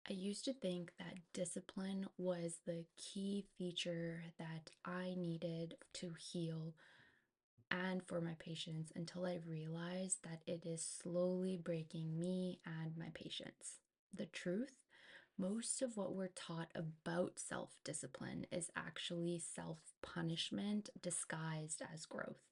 I used to think that discipline was the key feature that I needed to heal and for my patients until I realized that it is slowly breaking me and my patients. The truth, most of what we're taught about self discipline is actually self punishment disguised as growth.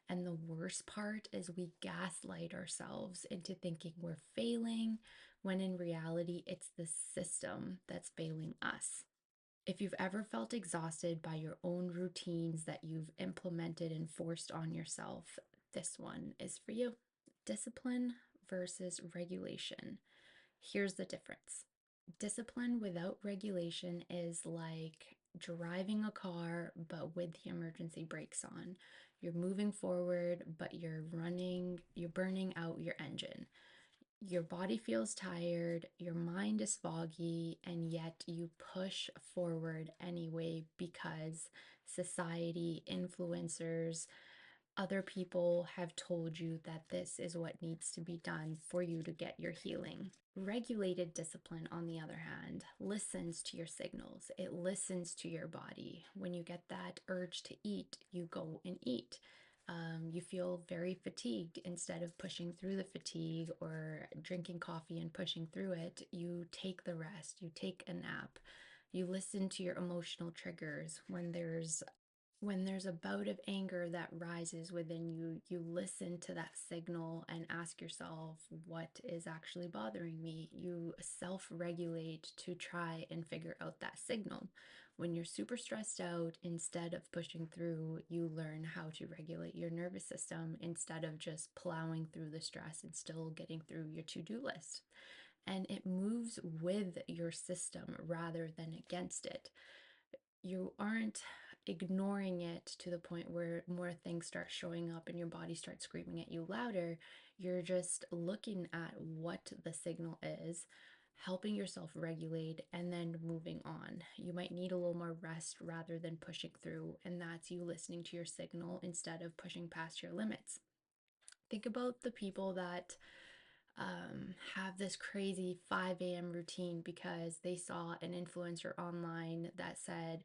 And the worst part is we gaslight ourselves into thinking we're failing when in reality it's the system that's failing us. If you've ever felt exhausted by your own routines that you've implemented and forced on yourself, this one is for you. Discipline versus regulation. Here's the difference. Discipline without regulation is like driving a car, but with the emergency brakes on. You're moving forward, but you're burning out your engine. Your body feels tired, your mind is foggy, and yet you push forward anyway because society, influencers, other people have told you that this is what needs to be done for you to get your healing. Regulated discipline, on the other hand, listens to your signals. It listens to your body. When you get that urge to eat, you go and eat. You feel very fatigued. Instead of pushing through the fatigue or drinking coffee and pushing through it, you take the rest, you take a nap. You listen to your emotional triggers. When there's a bout of anger that rises within you, you listen to that signal and ask yourself, what is actually bothering me? You self regulate to try and figure out that signal. When you're super stressed out, instead of pushing through, you learn how to regulate your nervous system instead of just plowing through the stress and still getting through your to do list. And it moves with your system rather than against it. You aren't ignoring it to the point where more things start showing up and your body starts screaming at you louder. You're just looking at what the signal is, helping yourself regulate, and then moving on. You might need a little more rest rather than pushing through, and that's you listening to your signal instead of pushing past your limits. Think about the people that have this crazy 5 a.m. routine because they saw an influencer online that said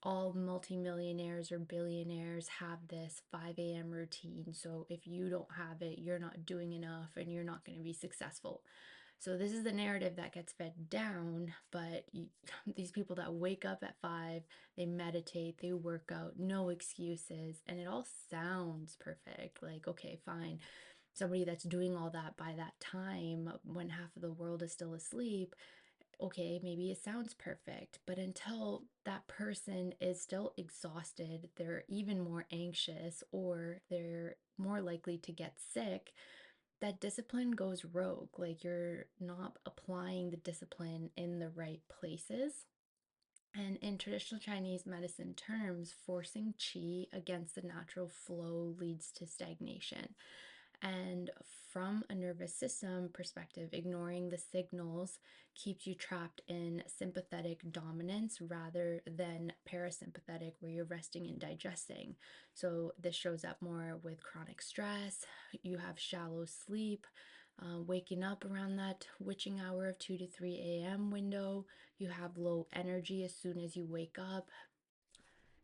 all multimillionaires or billionaires have this 5 a.m. routine. So if you don't have it, you're not doing enough and you're not going to be successful. So this is the narrative that gets fed down, but these people that wake up at 5, they meditate, they work out, no excuses, and it all sounds perfect. Like, okay, fine. Somebody that's doing all that by that time when half of the world is still asleep, okay, maybe it sounds perfect, but until that person is still exhausted, they're even more anxious or they're more likely to get sick, that discipline goes rogue. Like you're not applying the discipline in the right places. And in traditional Chinese medicine terms, forcing qi against the natural flow leads to stagnation. And from a nervous system perspective, ignoring the signals keeps you trapped in sympathetic dominance rather than parasympathetic, where you're resting and digesting. So, this shows up more with chronic stress. You have shallow sleep, waking up around that witching hour of 2 to 3 a.m. window. You have low energy as soon as you wake up.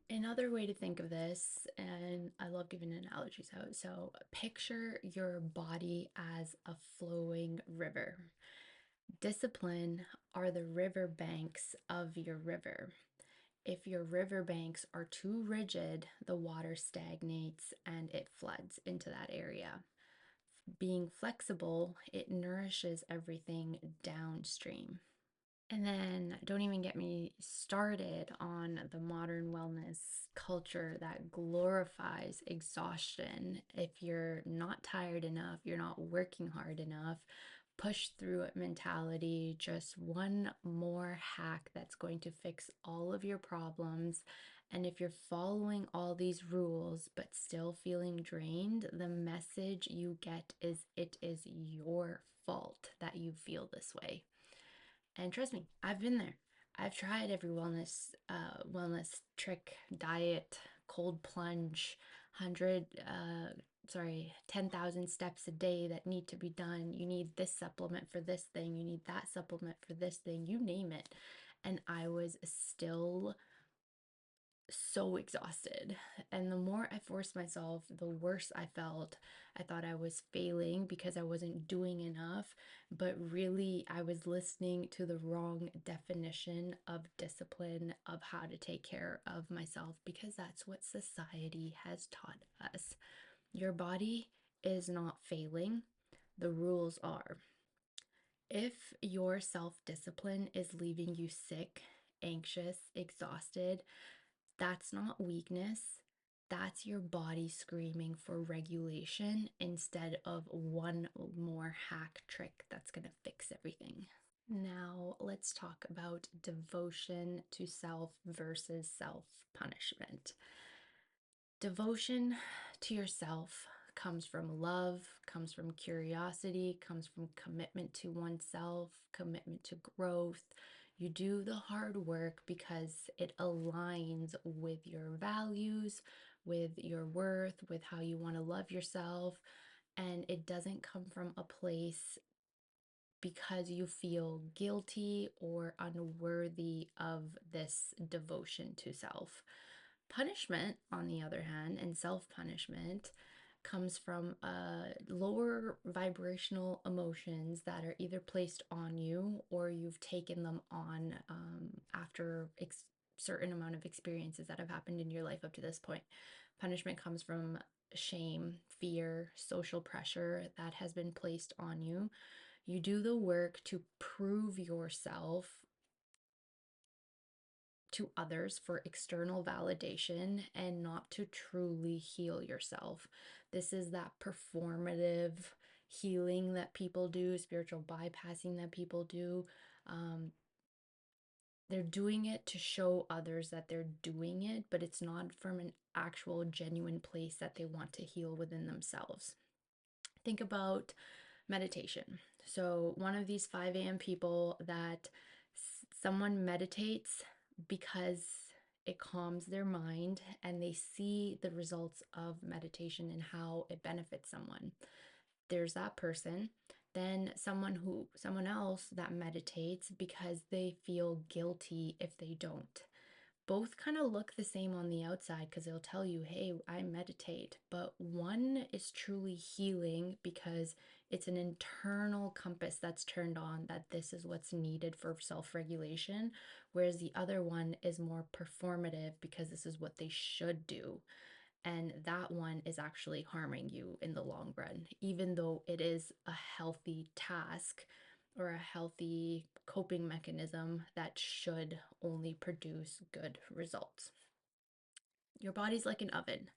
Another way to think of this, and I love giving analogies out. So, picture your body as a flowing river. Discipline are the river banks of your river. If your river banks are too rigid, the water stagnates and it floods into that area. Being flexible, it nourishes everything downstream. And then don't even get me started on the modern wellness culture that glorifies exhaustion. If you're not tired enough, you're not working hard enough, push through it mentality, just one more hack that's going to fix all of your problems. And if you're following all these rules but still feeling drained, the message you get is it is your fault that you feel this way. And trust me, I've been there. I've tried every wellness trick, diet, cold plunge, 100 sorry, 10,000 steps a day that need to be done. You need this supplement for this thing. You need that supplement for this thing. You name it. And I was still so exhausted. And the more I forced myself, the worse I felt. I thought I was failing because I wasn't doing enough, but really I was listening to the wrong definition of discipline, of how to take care of myself, because that's what society has taught us. Your body is not failing, the rules are. If your self discipline is leaving you sick, anxious, exhausted, that's not weakness. That's your body screaming for regulation instead of one more hack trick that's going to fix everything. Now, let's talk about devotion to self versus self punishment. Devotion to yourself comes from love, comes from curiosity, comes from commitment to oneself, commitment to growth. You do the hard work because it aligns with your values, with your worth, with how you want to love yourself. And it doesn't come from a place because you feel guilty or unworthy of this devotion to self. Punishment, on the other hand, and self punishment comes from lower vibrational emotions that are either placed on you or you've taken them on after certain amount of experiences that have happened in your life up to this point. Punishment comes from shame, fear, social pressure that has been placed on you. You do the work to prove yourself to others for external validation and not to truly heal yourself. This is that performative healing that people do, spiritual bypassing that people do. Um, they're doing it to show others that they're doing it, but it's not from an actual genuine place that they want to heal within themselves. Think about meditation. So, one of these 5 a.m. people that someone meditates because it calms their mind and they see the results of meditation and how it benefits someone. There's that person. Then someone else that meditates because they feel guilty if they don't. Both kind of look the same on the outside because they'll tell you, hey, I meditate. But one is truly healing because it's an internal compass that's turned on that this is what's needed for self regulation. Whereas the other one is more performative because this is what they should do. And that one is actually harming you in the long run, even though it is a healthy task or a healthy coping mechanism that should only produce good results. Your body's like an oven.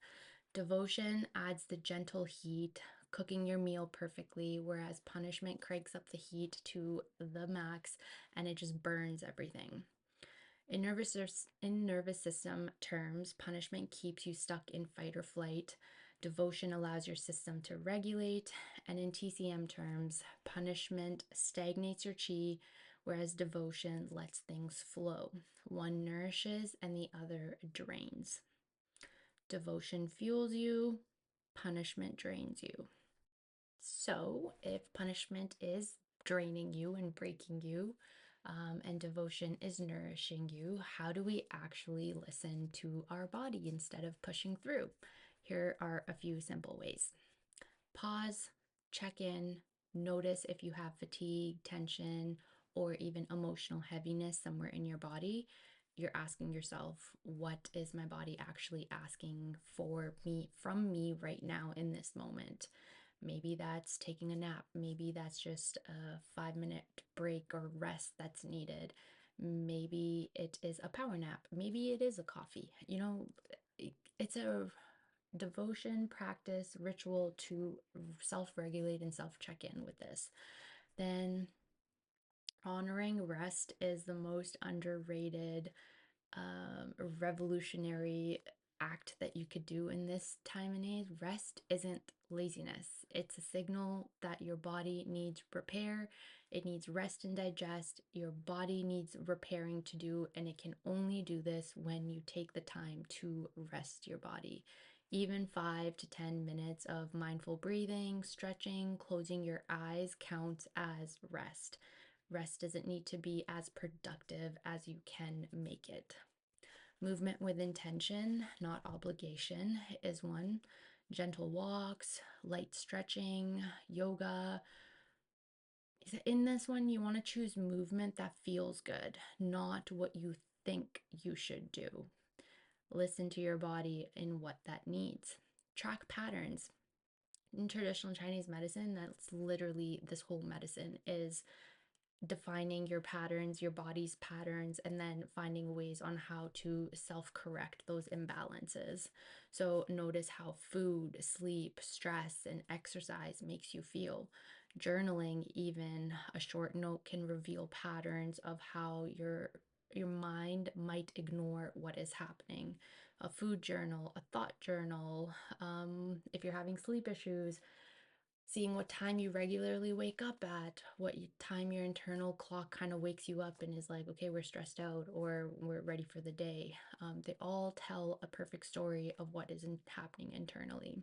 Devotion adds the gentle heat, cooking your meal perfectly, whereas punishment cranks up the heat to the max and it just burns everything. In nervous system terms, punishment keeps you stuck in fight or flight. Devotion allows your system to regulate. And in TCM terms, punishment stagnates your chi, whereas devotion lets things flow. One nourishes and the other drains. Devotion fuels you, punishment drains you. So, if punishment is draining you and breaking you, and devotion is nourishing you, how do we actually listen to our body instead of pushing through? Here are a few simple ways. Pause, check in, notice if you have fatigue, tension, or even emotional heaviness somewhere in your body. You're asking yourself, what is my body actually asking for me from me right now in this moment? Maybe that's taking a nap. Maybe that's just a 5 minute break or rest that's needed. Maybe it is a power nap. Maybe it is a coffee. It's a devotion, practice, ritual to self regulate and self check in with this. Then honoring rest is the most underrated revolutionary act that you could do in this time and age. Rest isn't laziness, it's a signal that your body needs repair. It needs rest and digest. Your body needs repairing to do, and it can only do this when you take the time to rest your body. Even 5 to 10 minutes of mindful breathing, stretching, closing your eyes counts as rest. Rest doesn't need to be as productive as you can make it. Movement with intention, not obligation, is one. Gentle walks, light stretching, yoga. In this one, you want to choose movement that feels good, not what you think you should do. Listen to your body in what that needs. Track patterns. In traditional Chinese medicine, that's literally this whole medicine is defining your patterns, your body's patterns, and then finding ways on how to self correct those imbalances. So, notice how food, sleep, stress, and exercise makes you feel. Journaling, even a short note, can reveal patterns of how your mind might ignore what is happening. A food journal, a thought journal, if you're having sleep issues, seeing what time you regularly wake up at, time your internal clock kind of wakes you up and is like, okay, we're stressed out or we're ready for the day. They all tell a perfect story of what is happening internally.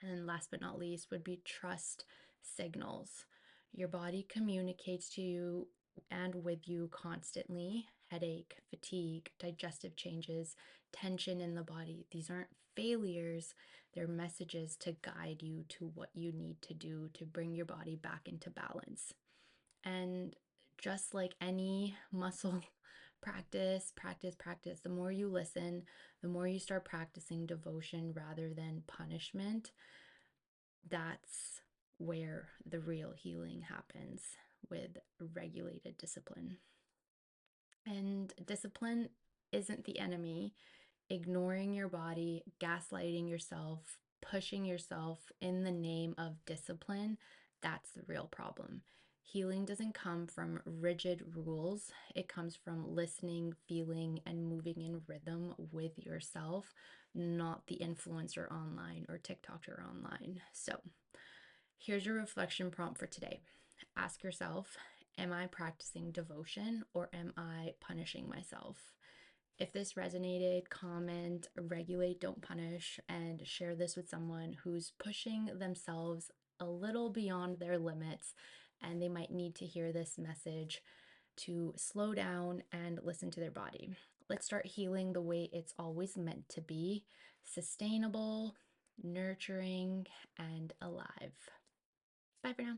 And last but not least would be trust signals. Your body communicates to you and with you constantly. Headache, fatigue, digestive changes, tension in the body. These aren't failures, they're messages to guide you to what you need to do to bring your body back into balance. And just like any muscle, practice, practice, practice. The more you listen, the more you start practicing devotion rather than punishment, that's where the real healing happens with regulated discipline. And discipline isn't the enemy. Ignoring your body, gaslighting yourself, pushing yourself in the name of discipline, that's the real problem. Healing doesn't come from rigid rules. It comes from listening, feeling, and moving in rhythm with yourself, not the influencer online or TikToker online. So, here's your reflection prompt for today. Ask yourself, am I practicing devotion or am I punishing myself? If this resonated, comment, regulate, don't punish, and share this with someone who's pushing themselves a little beyond their limits, and they might need to hear this message to slow down and listen to their body. Let's start healing the way it's always meant to be: sustainable, nurturing, and alive. Bye for now.